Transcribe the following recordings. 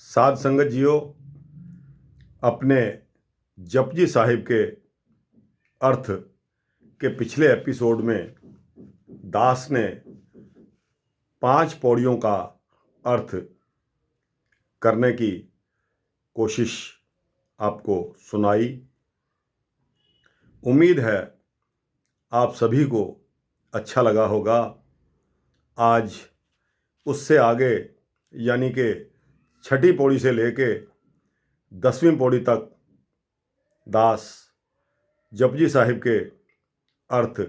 साध संगत जियो, अपने जपजी साहिब के अर्थ के पिछले एपिसोड में दास ने 5 पौड़ियों का अर्थ करने की कोशिश आपको सुनाई। उम्मीद है आप सभी को अच्छा लगा होगा। आज उससे आगे यानी कि 6ठी पौड़ी से लेके 10वीं पौड़ी तक दास जपजी साहिब के अर्थ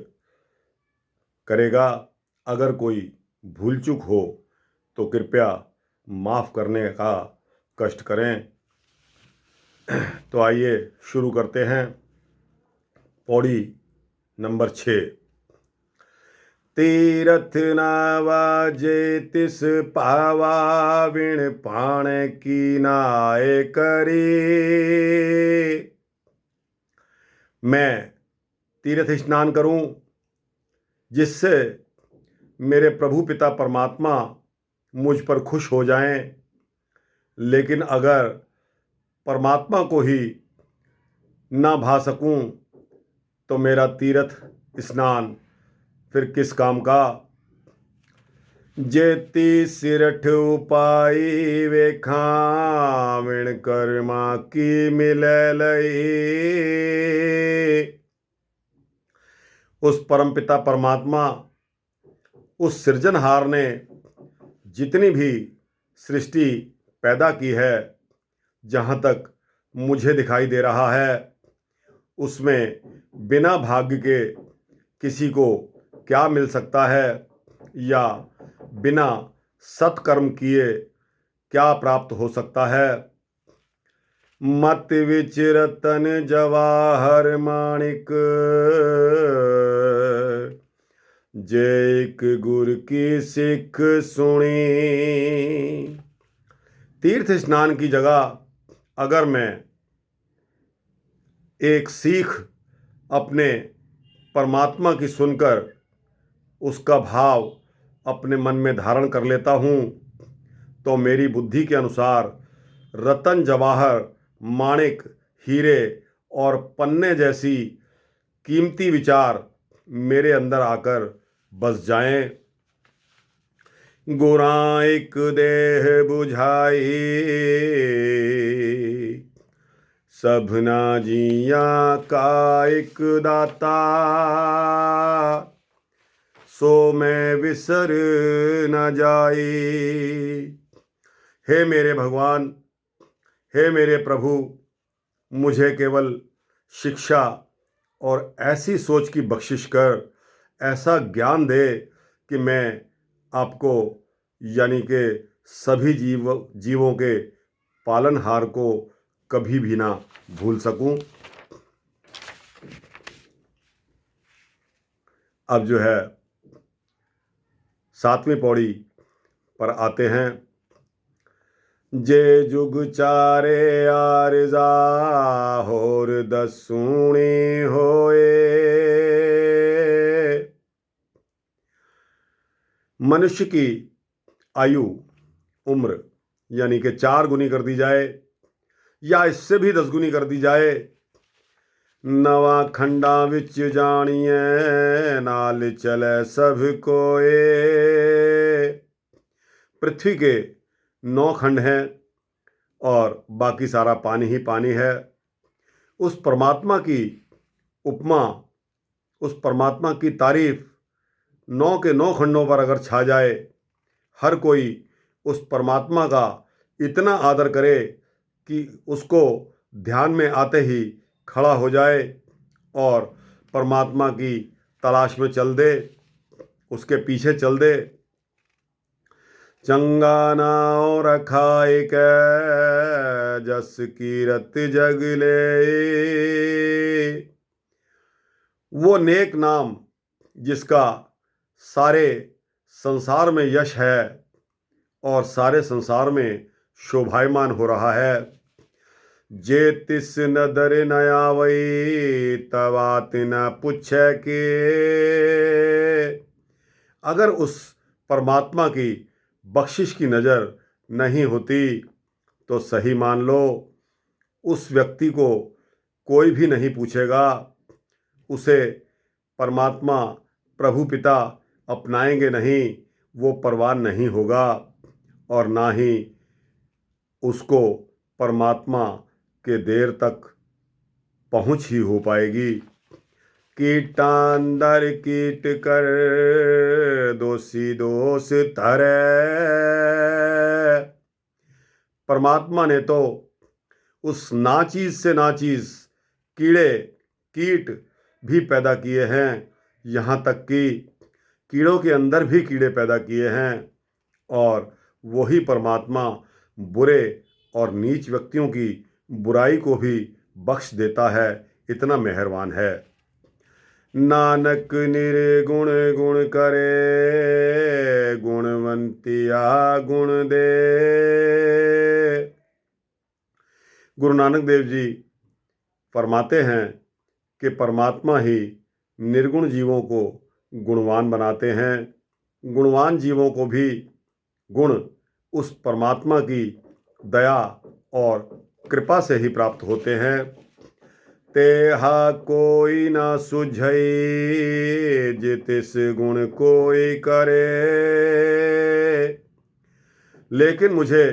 करेगा। अगर कोई भूल चूक हो तो कृपया माफ़ करने का कष्ट करें। तो आइए शुरू करते हैं। पौड़ी नंबर 6। तीरथ नावाजे तिस पावा विण पाण की नाय करी। मैं तीर्थ स्नान करूं जिससे मेरे प्रभु पिता परमात्मा मुझ पर खुश हो जाएं, लेकिन अगर परमात्मा को ही ना भा सकूं तो मेरा तीर्थ स्नान फिर किस काम का। जेती सिरठ उपाई वेखा विण कर्मा की मिले लई। उस परमपिता परमात्मा, उस सृजनहार ने जितनी भी सृष्टि पैदा की है, जहाँ तक मुझे दिखाई दे रहा है, उसमें बिना भाग्य के किसी को क्या मिल सकता है या बिना सत्कर्म किए क्या प्राप्त हो सकता है। मत विच रतन जवाहर माणिक, जैक गुर की सिख सुनी। तीर्थ स्नान की जगह अगर मैं एक सीख अपने परमात्मा की सुनकर उसका भाव अपने मन में धारण कर लेता हूँ, तो मेरी बुद्धि के अनुसार रतन जवाहर माणिक हीरे और पन्ने जैसी कीमती विचार मेरे अंदर आकर बस जाएं। गुरां एक देह बुझाई, सबना जिया का एक दाता। सो मैं विसर न जाई। हे मेरे भगवान, हे मेरे प्रभु, मुझे केवल शिक्षा और ऐसी सोच की बख्शिश कर, ऐसा ज्ञान दे कि मैं आपको यानी कि सभी जीवों के पालनहार को कभी भी ना भूल सकूं। अब जो है 7वीं पौड़ी पर आते हैं। जे जुग चारे आरजा होर दसूणी होए। मनुष्य की आयु उम्र यानी कि 4 गुनी कर दी जाए या इससे भी 10 गुनी कर दी जाए। नवा खंडा विच जानिए नाल चले सब कोए। पृथ्वी के 9 खंड हैं और बाकी सारा पानी ही पानी है। उस परमात्मा की उपमा, उस परमात्मा की तारीफ 9 के 9 खंडों पर अगर छा जाए, हर कोई उस परमात्मा का इतना आदर करे कि उसको ध्यान में आते ही खड़ा हो जाए और परमात्मा की तलाश में चल दे, उसके पीछे चल दे। चंगा नाव रखाए कै जस कीरत जग ले। वो नेक नाम जिसका सारे संसार में यश है और सारे संसार में शोभायमान हो रहा है। जे तिस नदर नयावई तवात न पूछे के। अगर उस परमात्मा की बख्शिश की नज़र नहीं होती तो सही मान लो, उस व्यक्ति को कोई भी नहीं पूछेगा। उसे परमात्मा प्रभु पिता अपनाएंगे नहीं, वो परवान नहीं होगा, और ना ही उसको परमात्मा के देर तक पहुँच ही हो पाएगी। कीटांदर कीट कर दोषी दोष धरे। परमात्मा ने तो उस नाचीज से नाचीज कीड़े कीट भी पैदा किए हैं, यहाँ तक कि कीड़ों के अंदर भी कीड़े पैदा किए हैं, और वही परमात्मा बुरे और नीच व्यक्तियों की बुराई को भी बख्श देता है, इतना मेहरबान है। नानक निर्गुण गुण करे, गुणवंतिया गुण दे। गुरु नानक देव जी फरमाते हैं कि परमात्मा ही निर्गुण जीवों को गुणवान बनाते हैं। गुणवान जीवों को भी गुण उस परमात्मा की दया और कृपा से ही प्राप्त होते हैं। तेहा कोई ना सुझई, जितिस गुण कोई करे। लेकिन मुझे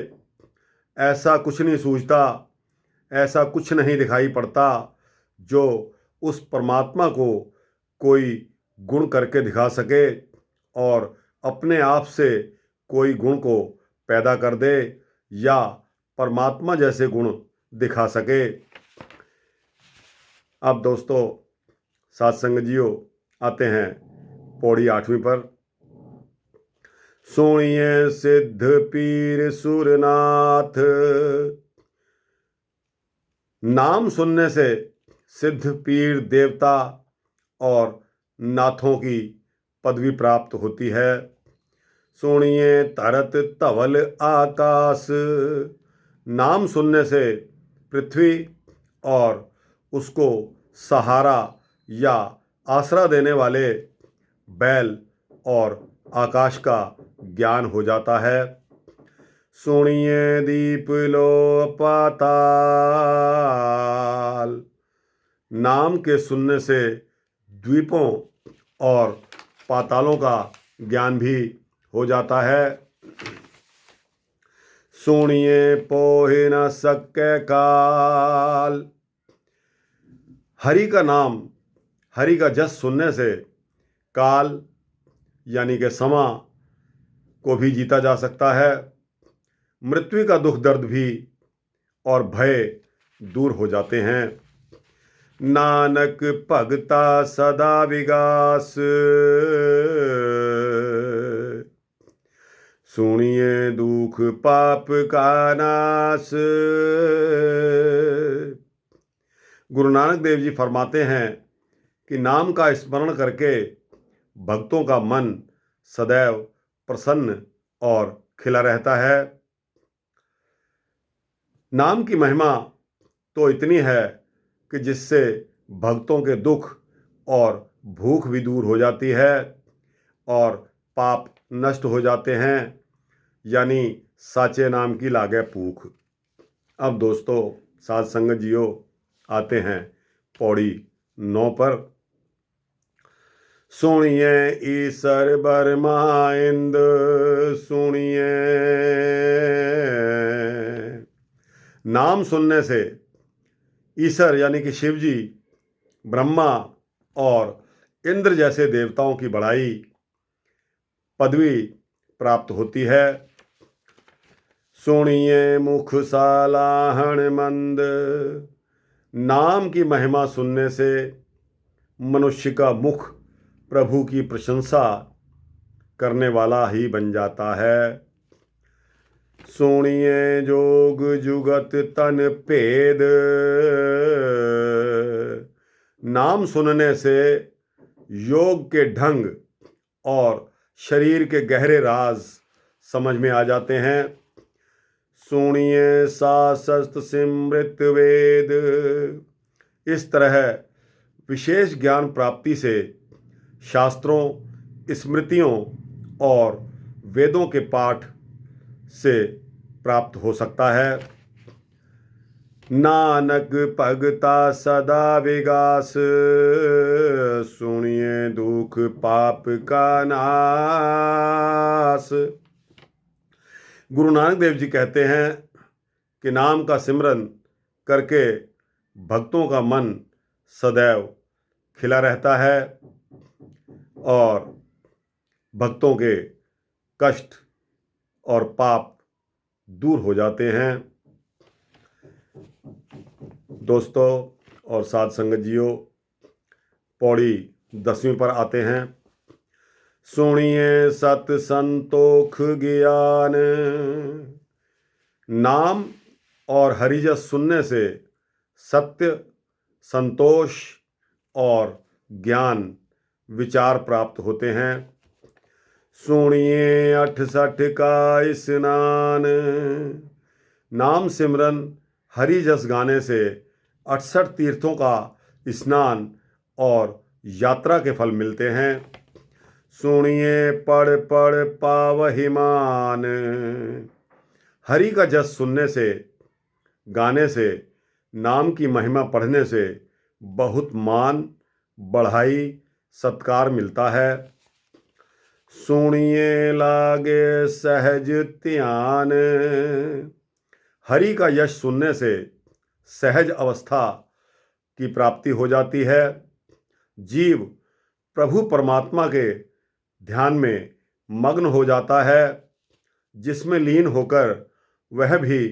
ऐसा कुछ नहीं सूझता, ऐसा कुछ नहीं दिखाई पड़ता जो उस परमात्मा को कोई गुण करके दिखा सके और अपने आप से कोई गुण को पैदा कर दे या परमात्मा जैसे गुण दिखा सके। अब दोस्तों साथ संगजियों आते हैं पौड़ी 8वीं पर। सुनिए सिद्ध पीर सुरनाथ। नाम सुनने से सिद्ध पीर देवता और नाथों की पदवी प्राप्त होती है। सुनिए तरत तवल आकाश। नाम सुनने से पृथ्वी और उसको सहारा या आसरा देने वाले बैल और आकाश का ज्ञान हो जाता है। सुनिए दीप लो पाताल। नाम के सुनने से द्वीपों और पातालों का ज्ञान भी हो जाता है। सुनिए पोहि न सके काल। हरि का नाम, हरि का जस सुनने से काल यानी कि समा को भी जीता जा सकता है। मृत्यु का दुख दर्द भी और भय दूर हो जाते हैं। नानक भगता सदा विगास। सुनिए दुख पाप का नाश। गुरु नानक देव जी फरमाते हैं कि नाम का स्मरण करके भक्तों का मन सदैव प्रसन्न और खिला रहता है। नाम की महिमा तो इतनी है कि जिससे भक्तों के दुख और भूख भी दूर हो जाती है और पाप नष्ट हो जाते हैं, यानी साचे नाम की लागे भूख। अब दोस्तों साध संगत जियो आते हैं पौड़ी 9 पर। सुनिए ईसर बरमाइंद। सुनिए नाम सुनने से ईश्वर यानी कि शिव जी, ब्रह्मा और इंद्र जैसे देवताओं की बड़ाई पदवी प्राप्त होती है। सुनिए मुख सालाहण मंद। नाम की महिमा सुनने से मनुष्य का मुख प्रभु की प्रशंसा करने वाला ही बन जाता है। सुनिए जोग जुगत तन भेद। नाम सुनने से योग के ढंग और शरीर के गहरे राज समझ में आ जाते हैं। सुनिए शास्त्र सिमृत वेद। इस तरह विशेष ज्ञान प्राप्ति से शास्त्रों, स्मृतियों और वेदों के पाठ से प्राप्त हो सकता है। नानक भगता सदा विगास, सुनिए दुख पाप का नाश। गुरु नानक देव जी कहते हैं कि नाम का सिमरन करके भक्तों का मन सदैव खिला रहता है और भक्तों के कष्ट और पाप दूर हो जाते हैं। दोस्तों और साध संगत जियों, पौड़ी 10वीं पर आते हैं। सुनिए सत संतोख ज्ञान, नाम और हरिजस सुनने से सत्य, संतोष और ज्ञान विचार प्राप्त होते हैं। सुनिए 68 का स्नान, नाम सिमरन हरि जस गाने से 68 तीर्थों का स्नान और यात्रा के फल मिलते हैं। सुनिए पढ़ पढ़ पावहिमान, हरि का जस सुनने से, गाने से, नाम की महिमा पढ़ने से बहुत मान, बढ़ाई, सत्कार मिलता है। सुनिए लागे सहज ध्यान, हरि का यश सुनने से सहज अवस्था की प्राप्ति हो जाती है। जीव प्रभु परमात्मा के ध्यान में मग्न हो जाता है, जिसमें लीन होकर वह भी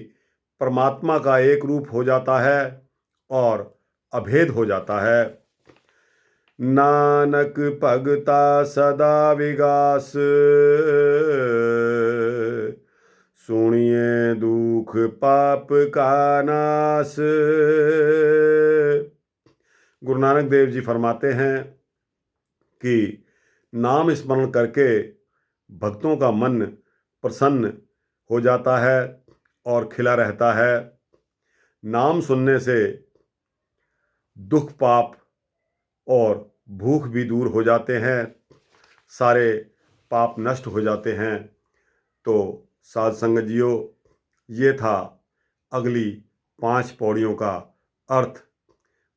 परमात्मा का एक रूप हो जाता है और अभेद हो जाता है। नानक भगता सदा विगास, सुनिए दुख पाप का नाश। गुरु नानक देव जी फरमाते हैं कि नाम स्मरण करके भक्तों का मन प्रसन्न हो जाता है और खिला रहता है। नाम सुनने से दुख पाप और भूख भी दूर हो जाते हैं, सारे पाप नष्ट हो जाते हैं। तो साध संगत जियो, ये था अगली 5 पौड़ियों का अर्थ।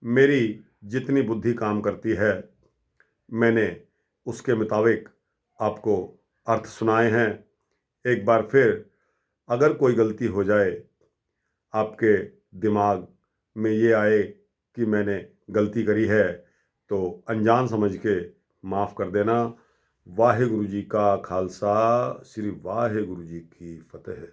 मेरी जितनी बुद्धि काम करती है मैंने उसके मुताबिक आपको अर्थ सुनाए हैं। एक बार फिर अगर कोई गलती हो जाए, आपके दिमाग में ये आए कि मैंने गलती करी है, तो अनजान समझ के माफ़ कर देना। वाहिगुरु जी का खालसा, श्री वाहिगुरु जी की फतेह।